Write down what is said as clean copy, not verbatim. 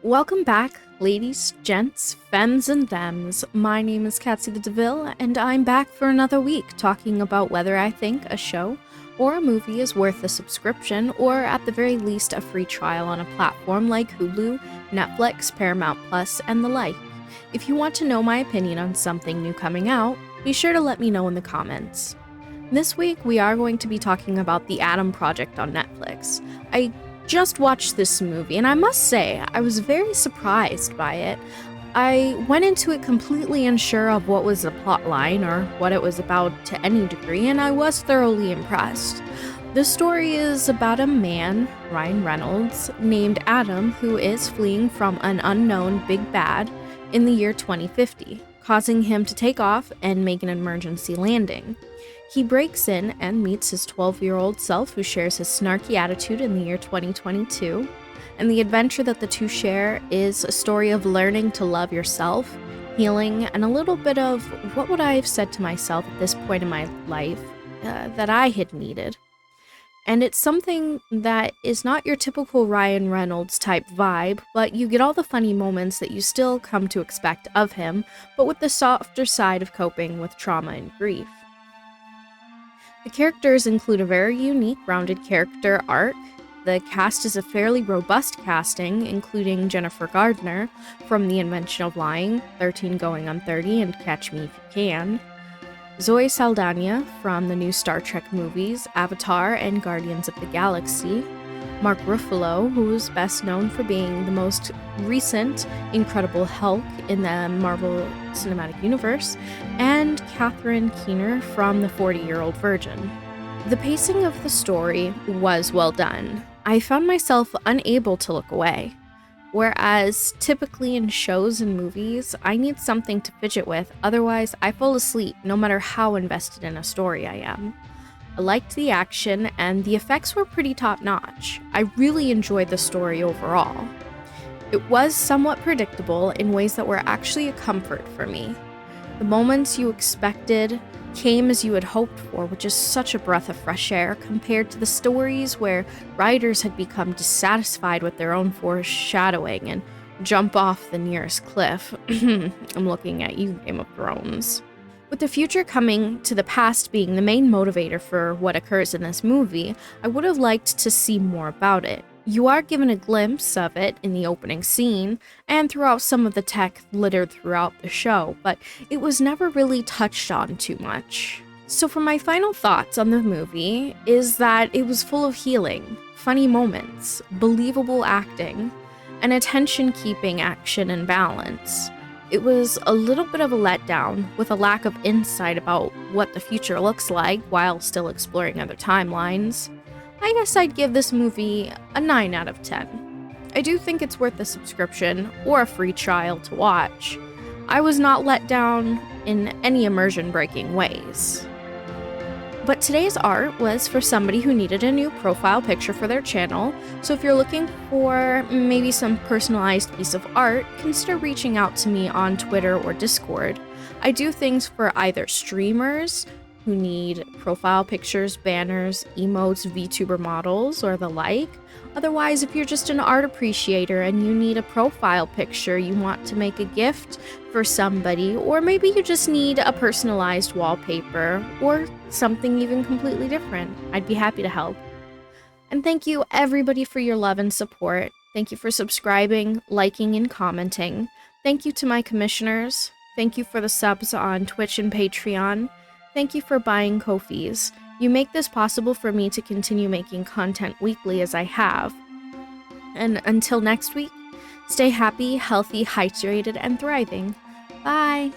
Welcome back, ladies, gents, femmes, and thems. My name is Catsea the DeVille, and I'm back for another week talking about whether I think a show or a movie is worth a subscription, or at the very least a free trial on a platform like Hulu, Netflix, Paramount Plus, and the like. If you want to know my opinion on something new coming out, be sure to let me know in the comments. This week, we are going to be talking about The Adam Project on Netflix. I just watched this movie, and I must say, I was very surprised by it. I went into it completely unsure of what was the plot line or what it was about to any degree, and I was thoroughly impressed. The story is about a man, Ryan Reynolds, named Adam, who is fleeing from an unknown big bad in the year 2050, causing him to take off and make an emergency landing. He breaks in and meets his 12-year-old self, who shares his snarky attitude in the year 2022, and the adventure that the two share is a story of learning to love yourself, healing, and a little bit of what would I have said to myself at this point in my life that I had needed. And it's something that is not your typical Ryan Reynolds type vibe, but you get all the funny moments that you still come to expect of him, but with the softer side of coping with trauma and grief. The characters include a very unique, rounded character arc. The cast is a fairly robust casting, including Jennifer Gardner from The Invention of Lying, 13 Going on 30, and Catch Me If You Can. Zoe Saldana from the new Star Trek movies, Avatar and Guardians of the Galaxy. Mark Ruffalo, who's best known for being the most recent Incredible Hulk in the Marvel Cinematic Universe, and Catherine Keener from The 40-Year-Old Virgin. The pacing of the story was well done. I found myself unable to look away. Whereas typically in shows and movies, I need something to fidget with, otherwise I fall asleep no matter how invested in a story I am. I liked the action, and the effects were pretty top-notch. I really enjoyed the story overall. It was somewhat predictable in ways that were actually a comfort for me. The moments you expected came as you had hoped for, which is such a breath of fresh air compared to the stories where writers had become dissatisfied with their own foreshadowing and jump off the nearest cliff. I'm looking at you, Game of Thrones. With the future coming to the past being the main motivator for what occurs in this movie, I would have liked to see more about it. You are given a glimpse of it in the opening scene, and throughout some of the tech littered throughout the show, but it was never really touched on too much. So for my final thoughts on the movie is that it was full of healing, funny moments, believable acting, and attention-keeping action and balance. It was a little bit of a letdown, with a lack of insight about what the future looks like while still exploring other timelines. I guess I'd give this movie a 9 out of 10. I do think it's worth a subscription or a free trial to watch. I was not let down in any immersion-breaking ways. But today's art was for somebody who needed a new profile picture for their channel, so if you're looking for maybe some personalized piece of art, consider reaching out to me on Twitter or Discord. I do things for either streamers who need profile pictures, banners, emotes, VTuber models, or the like. Otherwise, if you're just an art appreciator and you need a profile picture, you want to make a gift for somebody, or maybe you just need a personalized wallpaper, or something even completely different, I'd be happy to help. And thank you everybody for your love and support. Thank you for subscribing, liking, and commenting. Thank you to my commissioners. Thank you for the subs on Twitch and Patreon. Thank you for buying Ko-fis. You make this possible for me to continue making content weekly as I have. And until next week, stay happy, healthy, hydrated, and thriving. Bye!